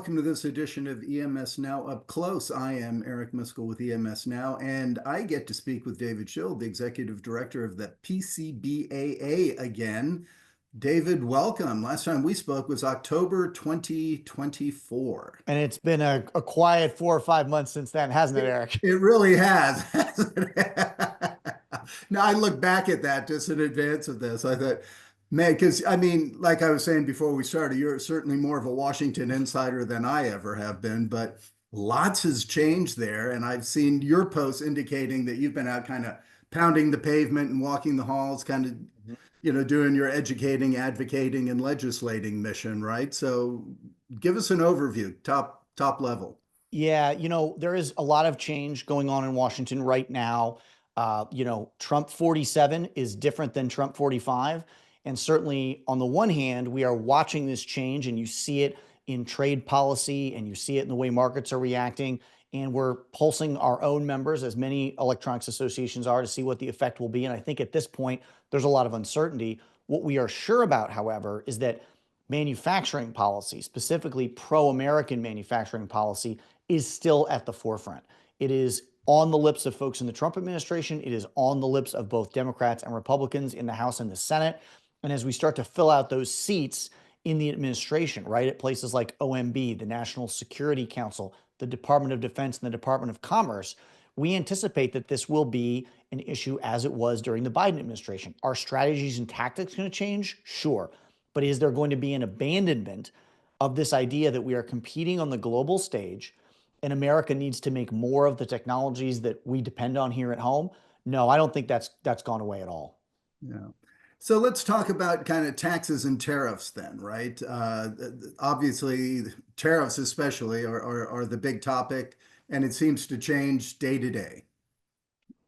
welcome to this edition of EMS Now Up Close. I am Eric Miskell with EMS Now, and I get to speak with David Schild, the Executive Director of the PCBAA again. David, welcome. Last time we spoke was October 2024. And it's been a quiet 4 or 5 months since then, hasn't it, Eric? It really has, hasn't it? Now, I look back at that just in advance of this. I thought, man, because I mean, like I was saying before we started, you're certainly more of a Washington insider than I ever have been, but lots has changed there. And I've seen your posts indicating that you've been out kind of pounding the pavement and walking the halls, kind of, doing your educating, advocating, and legislating mission, right? So give us an overview, top level. Yeah, there is a lot of change going on in Washington right now. Trump 47 is different than Trump 45. And certainly, on the one hand, we are watching this change, and you see it in trade policy, and you see it in the way markets are reacting. And we're pulsing our own members, as many electronics associations are, to see what the effect will be. And I think at this point, there's a lot of uncertainty. What we are sure about, however, is that manufacturing policy, specifically pro-American manufacturing policy, is still at the forefront. It is on the lips of folks in the Trump administration. It is on the lips of both Democrats and Republicans in the House and the Senate. And as we start to fill out those seats in the administration, right, at places like OMB, the National Security Council, the Department of Defense, and the Department of Commerce, we anticipate that this will be an issue as it was during the Biden administration. Are strategies and tactics going to change? Sure. But is there going to be an abandonment of this idea that we are competing on the global stage and America needs to make more of the technologies that we depend on here at home? No, I don't think that's gone away at all. Yeah. So let's talk about kind of taxes and tariffs then, right? Obviously, tariffs especially are the big topic, and it seems to change day to day.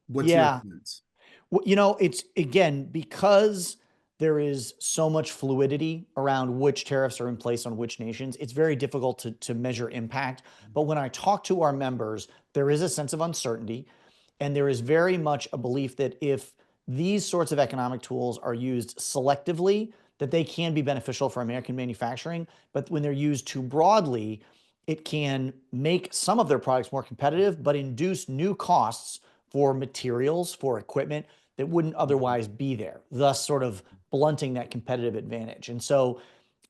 What's your Yeah. sense? Well, it's again, because there is so much fluidity around which tariffs are in place on which nations, it's very difficult to measure impact. But when I talk to our members, there is a sense of uncertainty, and there is very much a belief that if these sorts of economic tools are used selectively, that they can be beneficial for American manufacturing. But when they're used too broadly, it can make some of their products more competitive, but induce new costs for materials, for equipment that wouldn't otherwise be there, thus sort of blunting that competitive advantage. And so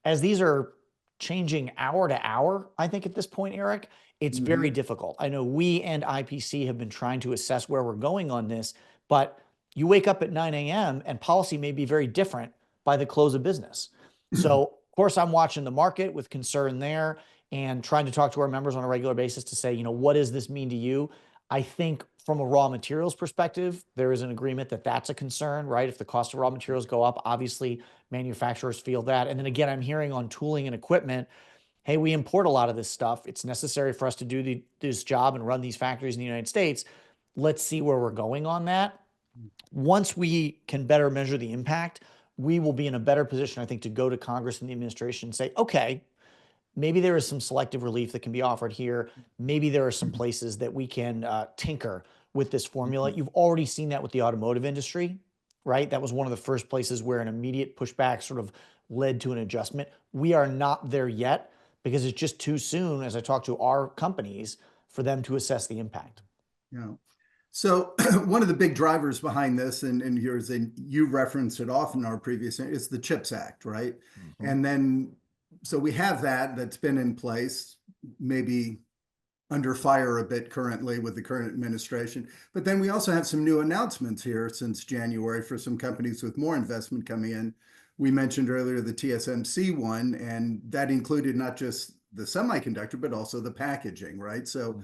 as these are changing hour to hour, I think at this point, Eric, it's very difficult. I know we and IPC have been trying to assess where we're going on this, but you wake up at 9 a.m. and policy may be very different by the close of business. So, of course, I'm watching the market with concern there and trying to talk to our members on a regular basis to say, what does this mean to you? I think from a raw materials perspective, there is an agreement that that's a concern, right? If the cost of raw materials go up, obviously manufacturers feel that. And then again, I'm hearing on tooling and equipment, hey, we import a lot of this stuff. It's necessary for us to do this job and run these factories in the United States. Let's see where we're going on that. Once we can better measure the impact, we will be in a better position, I think, to go to Congress and the administration and say, okay, maybe there is some selective relief that can be offered here. Maybe there are some places that we can tinker with this formula. You've already seen that with the automotive industry, right? That was one of the first places where an immediate pushback sort of led to an adjustment. We are not there yet because it's just too soon, as I talk to our companies, for them to assess the impact. Yeah. So one of the big drivers behind this, and yours, and you referenced it often in our previous, is the CHIPS Act, right? And then, so we have that's been in place, maybe under fire a bit currently with the current administration. But then we also have some new announcements here since January for some companies with more investment coming in. We mentioned earlier the TSMC one, and that included not just the semiconductor, but also the packaging, right? So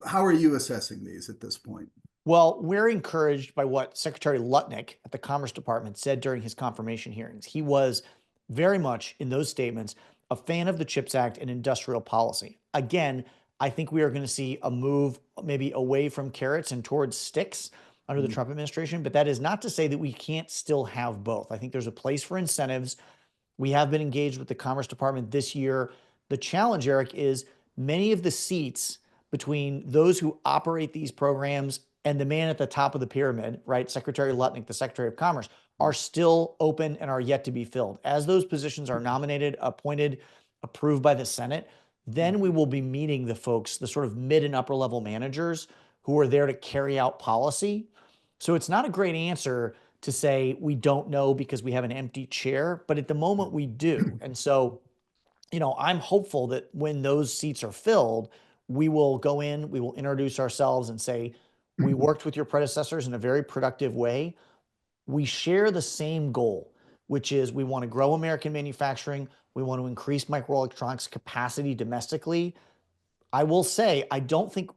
how are you assessing these at this point? Well, we're encouraged by what Secretary Lutnick at the Commerce Department said during his confirmation hearings. He was very much, in those statements, a fan of the CHIPS Act and industrial policy. Again, I think we are going to see a move maybe away from carrots and towards sticks under the Trump administration, but that is not to say that we can't still have both. I think there's a place for incentives. We have been engaged with the Commerce Department this year. The challenge, Eric, is many of the seats between those who operate these programs and the man at the top of the pyramid, right, Secretary Lutnick, the Secretary of Commerce, are still open and are yet to be filled. As those positions are nominated, appointed, approved by the Senate, Then we will be meeting the folks, the sort of mid and upper level managers who are there to carry out policy. So it's not a great answer to say we don't know because we have an empty chair, but at the moment we do. And so, I'm hopeful that when those seats are filled, we will go in, we will introduce ourselves and say, we worked with your predecessors in a very productive way. We share the same goal, which is we want to grow American manufacturing. We want to increase microelectronics capacity domestically. I will say, I don't think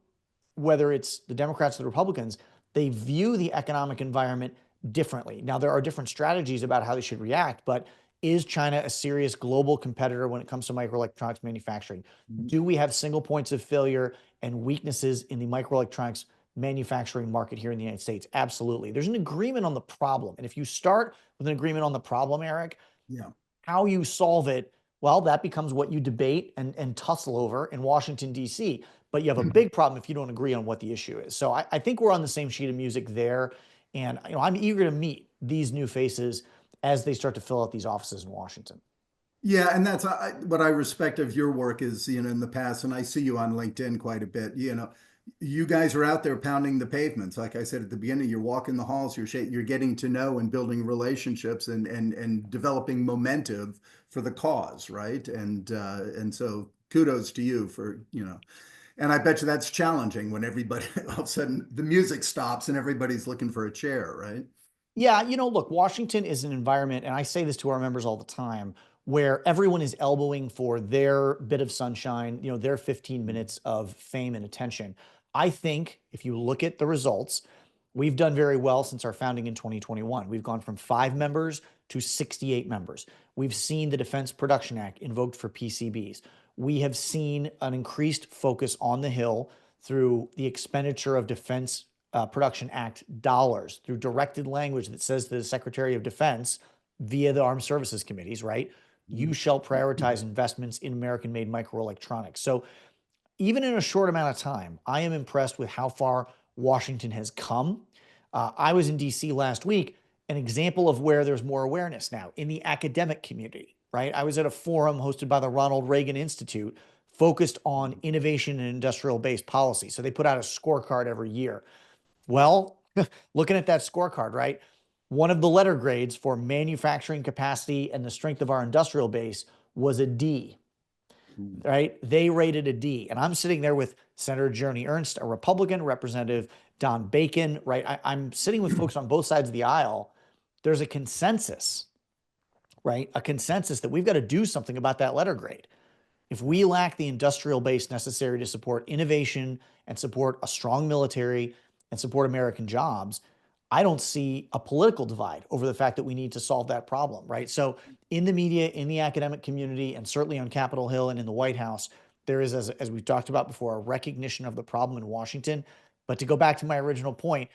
whether it's the Democrats or the Republicans, they view the economic environment differently. Now, there are different strategies about how they should react, but is China a serious global competitor when it comes to microelectronics manufacturing? Do we have single points of failure and weaknesses in the microelectronics manufacturing market here in the United States? Absolutely. There's an agreement on the problem. And if you start with an agreement on the problem, Eric, Yeah. how you solve it, well, that becomes what you debate and tussle over in Washington, D.C. But you have a big problem if you don't agree on what the issue is. So I think we're on the same sheet of music there. And I'm eager to meet these new faces as they start to fill out these offices in Washington. Yeah, and that's what I respect of your work is, in the past, and I see you on LinkedIn quite a bit. You guys are out there pounding the pavements. Like I said at the beginning, you're walking the halls, you're getting to know and building relationships and developing momentum for the cause, right? And so kudos to you for, and I bet you that's challenging when everybody all of a sudden the music stops and everybody's looking for a chair, right? Yeah, look, Washington is an environment, and I say this to our members all the time, where everyone is elbowing for their bit of sunshine, their 15 minutes of fame and attention. I think if you look at the results, we've done very well since our founding in 2021. We've gone from 5 members to 68 members. We've seen the Defense Production Act invoked for PCBs. We have seen an increased focus on the Hill through the expenditure of Defense Production Act dollars through directed language that says to the Secretary of Defense via the Armed Services Committees, right? You shall prioritize investments in American made microelectronics. So even in a short amount of time, I am impressed with how far Washington has come. I was in DC last week, an example of where there's more awareness now in the academic community, right? I was at a forum hosted by the Ronald Reagan Institute focused on innovation and industrial based policy. So they put out a scorecard every year. Well, looking at that scorecard, right? One of the letter grades for manufacturing capacity and the strength of our industrial base was a D, right? They rated a D. And I'm sitting there with Senator Joni Ernst, a Republican, Representative Don Bacon, right? I'm sitting with folks on both sides of the aisle. There's a consensus, right? A consensus that we've got to do something about that letter grade. If we lack the industrial base necessary to support innovation and support a strong military and support American jobs, I don't see a political divide over the fact that we need to solve that problem, right? So in the media, in the academic community, and certainly on Capitol Hill and in the White House, there is, as we've talked about before, a recognition of the problem in Washington. But to go back to my original point,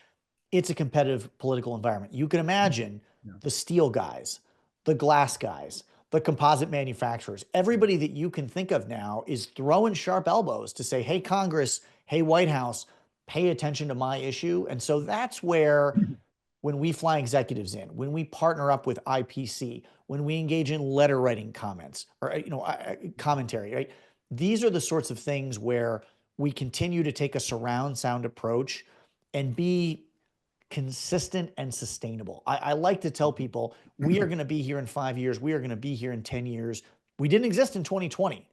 it's a competitive political environment. You can imagine the steel guys, the glass guys, the composite manufacturers, everybody that you can think of now is throwing sharp elbows to say, hey, Congress, hey, White House, pay attention to my issue. And so that's where when we fly executives in, when we partner up with IPC, when we engage in letter writing comments or commentary, right? These are the sorts of things where we continue to take a surround sound approach and be consistent and sustainable. I like to tell people we are going to be here in 5 years. We are going to be here in 10 years. We didn't exist in 2020,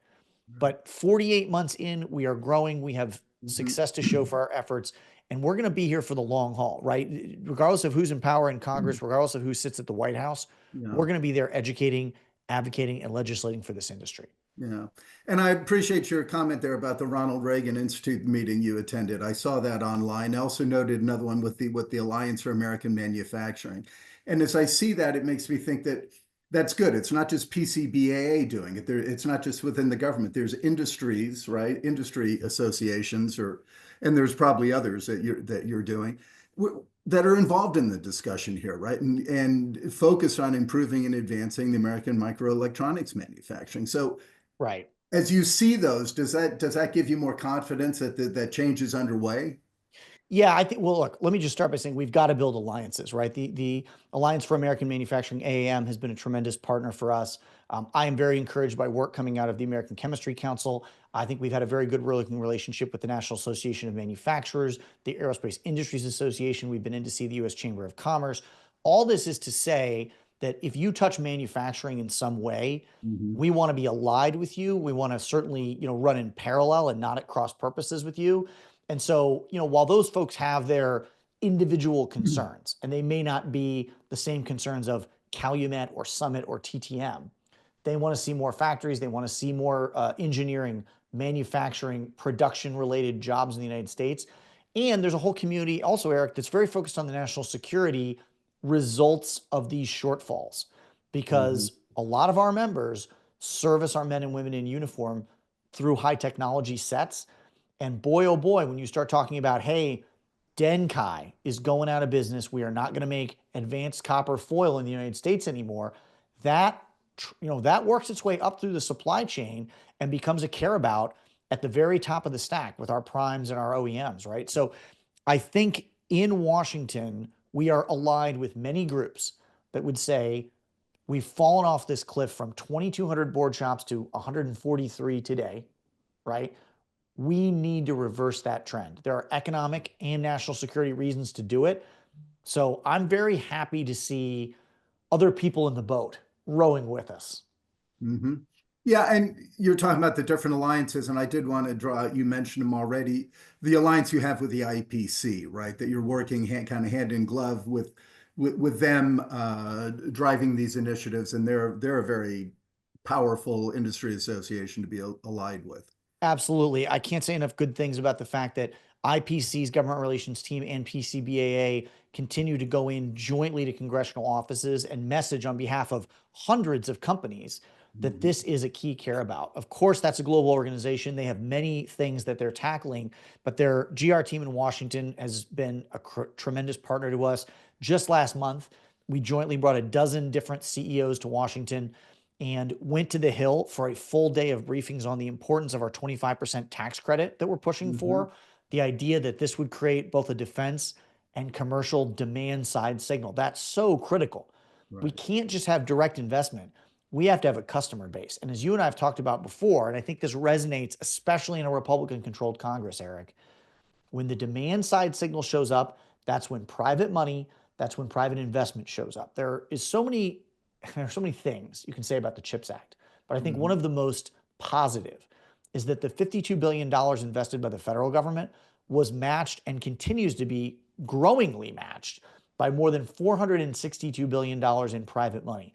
but 48 months in, we are growing. We have success to show for our efforts, and we're going to be here for the long haul, right? Regardless of who's in power in Congress, regardless of who sits at the White House, we're going to be there educating, advocating, and legislating for this industry. Yeah. And I appreciate your comment there about the Ronald Reagan Institute meeting you attended. I saw that online. I also noted another one with the Alliance for American Manufacturing. And as I see that, it makes me think that that's good. It's not just PCBAA doing it. It's not just within the government. There's industries, right? Industry associations, and there's probably others that you're doing that are involved in the discussion here, right? And focus on improving and advancing the American microelectronics manufacturing. So Right. as you see those, does that give you more confidence that change is underway? Yeah, I think, well, look, let me just start by saying we've got to build alliances, right? The Alliance for American Manufacturing, AAM, has been a tremendous partner for us. I am very encouraged by work coming out of the American Chemistry Council. I think we've had a very good working relationship with the National Association of Manufacturers, the Aerospace Industries Association. We've been in to see the U.S. Chamber of Commerce. All this is to say that if you touch manufacturing in some way, Mhm. we want to be allied with you. We want to certainly, run in parallel and not at cross purposes with you. And so, while those folks have their individual concerns, and they may not be the same concerns of Calumet or Summit or TTM, they want to see more factories. They want to see more engineering, manufacturing, production related jobs in the United States. And there's a whole community also, Eric, that's very focused on the national security results of these shortfalls, Mhm. because a lot of our members service our men and women in uniform through high technology sets. And boy, oh boy, when you start talking about, hey, Denkai is going out of business, we are not going to make advanced copper foil in the United States anymore, that that works its way up through the supply chain and becomes a care about at the very top of the stack with our primes and our OEMs, right? So I think in Washington, we are allied with many groups that would say we've fallen off this cliff from 2,200 board shops to 143 today, right? We need to reverse that trend. There are economic and national security reasons to do it. So I'm very happy to see other people in the boat rowing with us. Hmm. Yeah, and you're talking about the different alliances, and I did want to draw out, you mentioned them already, the alliance you have with the IPC, right? That you're working kind of hand in glove with them driving these initiatives, and they're a very powerful industry association to be allied with. Absolutely. I can't say enough good things about the fact that IPC's government relations team and PCBAA continue to go in jointly to congressional offices and message on behalf of hundreds of companies that Mhm. this is a key care about. Of course, that's a global organization. They have many things that they're tackling, but their GR team in Washington has been a tremendous partner to us. Just last month, we jointly brought a dozen different CEOs to Washington and went to the Hill for a full day of briefings on the importance of our 25% tax credit that we're pushing Mhm. for. The idea that this would create both a defense and commercial demand side signal. That's so critical. We Right. can't just have direct investment. We have to have a customer base. And as you and I have talked about before, and I think this resonates especially in a Republican controlled Congress, Eric, when the demand side signal shows up, that's when private money, that's when private investment shows up. There are so many things you can say about the CHIPS Act, but I think one Mhm. of the most positive is that the $52 billion invested by the federal government was matched and continues to be growingly matched by more than $462 billion in private money.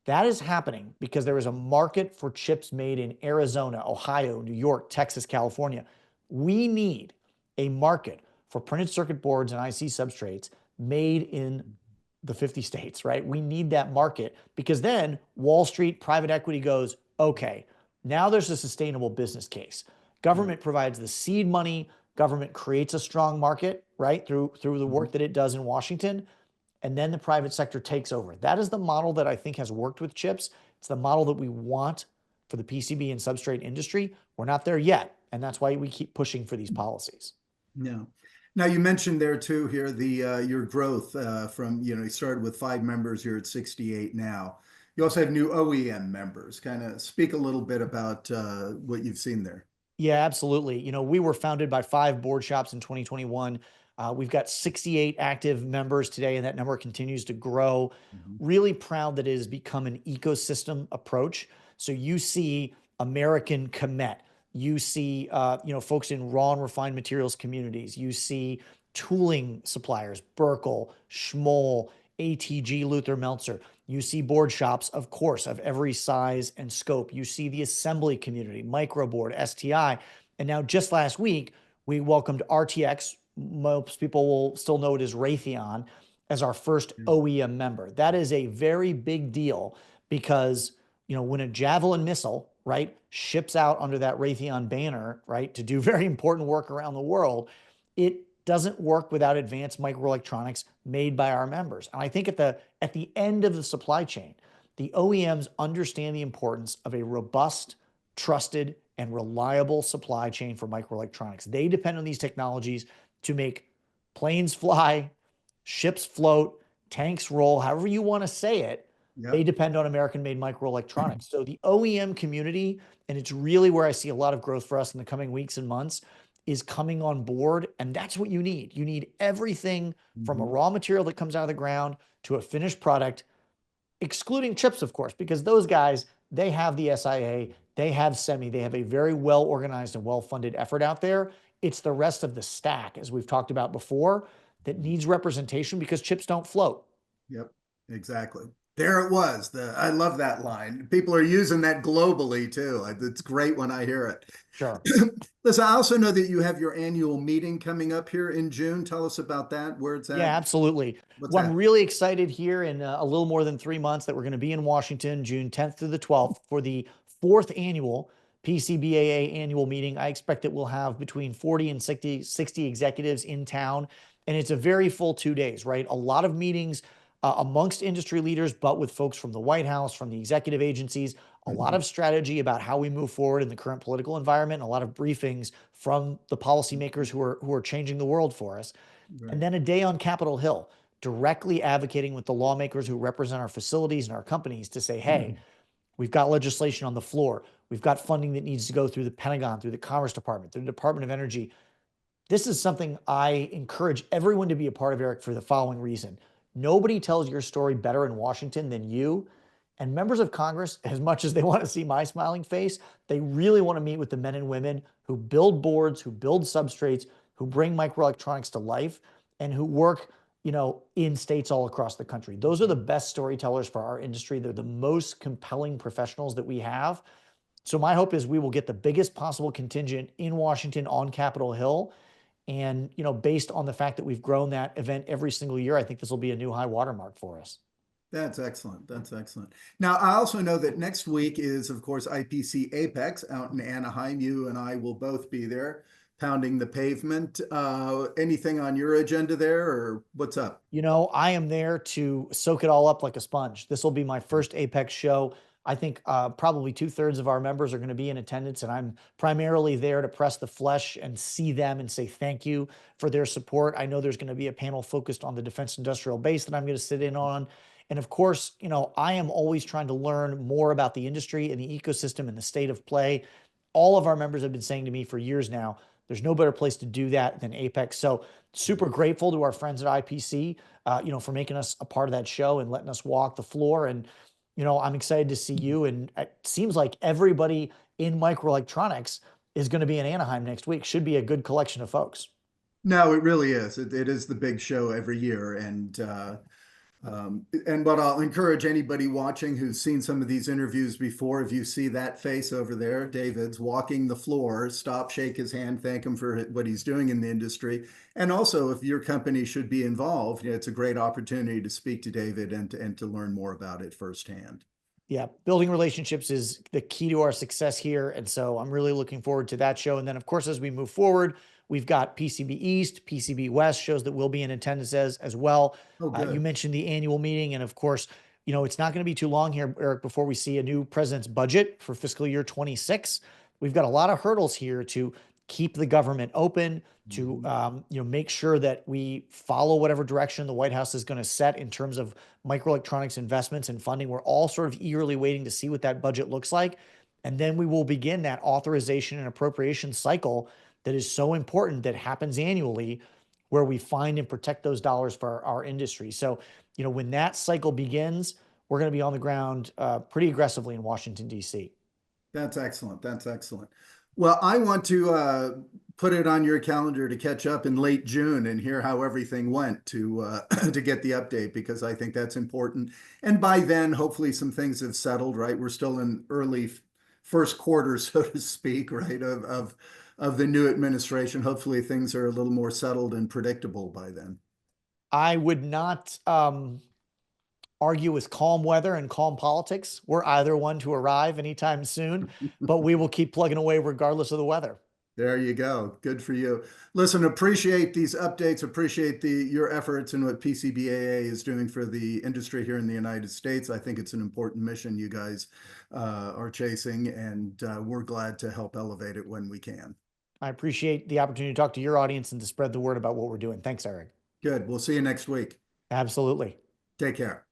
That is happening because there is a market for chips made in Arizona, Ohio, New York, Texas, California. We need a market for printed circuit boards and IC substrates made in the 50 states, right? We need that market because then Wall Street, private equity goes, okay, now there's a sustainable business case. Right. Government provides the seed money, government creates a strong market, right? Through the Mhm. work that it does in Washington, and then the private sector takes over. That is the model that I think has worked with chips. It's the model that we want for the PCB and substrate industry. We're not there yet, and that's why we keep pushing for these policies. Yeah. Now you mentioned there too here the your growth from you started with 5 members, you're at 68 now. You also have new OEM members. Kind of speak a little bit about what you've seen there. Yeah, absolutely. We were founded by 5 board shops in 2021. We've got 68 active members today, and that number continues to grow. Mhm. Really proud that it has become an ecosystem approach. So you see American Comet, you see folks in raw and refined materials communities, you see tooling suppliers, Burkle, Schmoll, ATG, Luther Meltzer. You see board shops, of course, of every size and scope. You see the assembly community, Microboard, STI. And now, just last week, we welcomed RTX. Most people will still know it as Raytheon as our first OEM member. That is a very big deal because, when a Javelin missile, right, ships out under that Raytheon banner, right, to do very important work around the world, it doesn't work without advanced microelectronics made by our members. And I think at the end of the supply chain, the OEMs understand the importance of a robust, trusted, and reliable supply chain for microelectronics. They depend on these technologies to make planes fly, ships float, tanks roll, however you want to say it. They Yep. depend on American-made microelectronics. So the OEM community, and it's really where I see a lot of growth for us in the coming weeks and months, is coming on board. And that's what you need. You need everything from a Mhm. raw material that comes out of the ground to a finished product, excluding chips, of course, because those guys, they have the SIA, they have SEMI, they have a very well organized and well funded effort out there. It's the rest of the stack, as we've talked about before, that needs representation because chips don't float. Yep, exactly. There it was. I love that line. People are using that globally too. It's great when I hear Sure. it. Listen, I also know that you have your annual meeting coming up here in June. Tell us about that. Where it's Yeah, at. absolutely. What's Well, I'm that? really excited here in a little more than 3 months that we're going to be in Washington, June 10th through the 12th for the fourth annual PCBAA annual meeting. I expect that we'll have between 40 and 60 executives in town. And it's a very full 2 days, right? A lot of meetings amongst industry leaders, but with folks from the White House, from the executive agencies, a lot of strategy about how we move forward in the current political environment, and a lot of briefings from the policymakers who are changing the world for us. And Right. then a day on Capitol Hill, directly advocating with the lawmakers who represent our facilities and our companies to say, hey, we've got legislation on the floor. We've got funding that needs to go through the Pentagon, through the Commerce Department, through the Department of Energy. This is something I encourage everyone to be a part of, Eric, for the following reason. Nobody tells your story better in Washington than you. And members of Congress, as much as they want to see my smiling face, they really want to meet with the men and women who build boards, who build substrates, who bring microelectronics to life, and who work, in states all across the country. Those are the best storytellers for our industry. They're the most compelling professionals that we have. So my hope is we will get the biggest possible contingent in Washington on Capitol Hill. And, based on the fact that we've grown that event every single year, I think this will be a new high watermark for us. That's excellent. That's excellent. Now, I also know that next week is, of course, IPC Apex out in Anaheim. You and I will both be there pounding the pavement. Anything on your agenda there, or what's up? I am there to soak it all up like a sponge. This will be my first Apex show. I think probably 2/3 of our members are going to be in attendance, and I'm primarily there to press the flesh and see them and say thank you for their support. I know there's going to be a panel focused on the defense industrial base that I'm going to sit in on. And of course, I am always trying to learn more about the industry and the ecosystem and the state of play. All of our members have been saying to me for years now, there's no better place to do that than Apex. So super grateful to our friends at IPC, for making us a part of that show and letting us walk the floor. And, I'm excited to see you. And it seems like everybody in microelectronics is going to be in Anaheim next week. Should be a good collection of folks. No, it really is. It is the big show every year, and what I'll encourage anybody watching who's seen some of these interviews before, if you see that face over there, David's walking the floor, stop, shake his hand, thank him for what he's doing in the industry. And also, if your company should be involved, it's a great opportunity to speak to David and to learn more about it firsthand. Yeah, building relationships is the key to our success here. And so I'm really looking forward to that show. And then, of course, as we move forward, we've got PCB East, PCB West shows that will be in attendance as well. Oh, You good. mentioned the annual meeting. And of course, it's not going to be too long here, Eric, before we see a new president's budget for fiscal year 26. We've got a lot of hurdles here to keep the government open, to Mhm. make sure that we follow whatever direction the White House is going to set in terms of microelectronics investments and funding. We're all sort of eagerly waiting to see what that budget looks like. And then we will begin that authorization and appropriation cycle that is so important, that happens annually, where we find and protect those dollars for our industry. So, when that cycle begins, we're going to be on the ground pretty aggressively in Washington, D.C. That's excellent. That's excellent. Well, I want to put it on your calendar to catch up in late June and hear how everything went to to get the update, because I think that's important. And by then, hopefully, some things have settled. Right, we're still in early first quarter, so to speak, right, of the new administration. Hopefully, things are a little more settled and predictable by then. I would not argue with calm weather and calm politics. We're either one to arrive anytime soon, but we will keep plugging away regardless of the weather. There you go. Good for you. Listen, appreciate these updates, appreciate your efforts and what PCBAA is doing for the industry here in the United States. I think it's an important mission you guys are chasing, and we're glad to help elevate it when we can. I appreciate the opportunity to talk to your audience and to spread the word about what we're doing. Thanks, Eric. Good. We'll see you next week. Absolutely. Take care.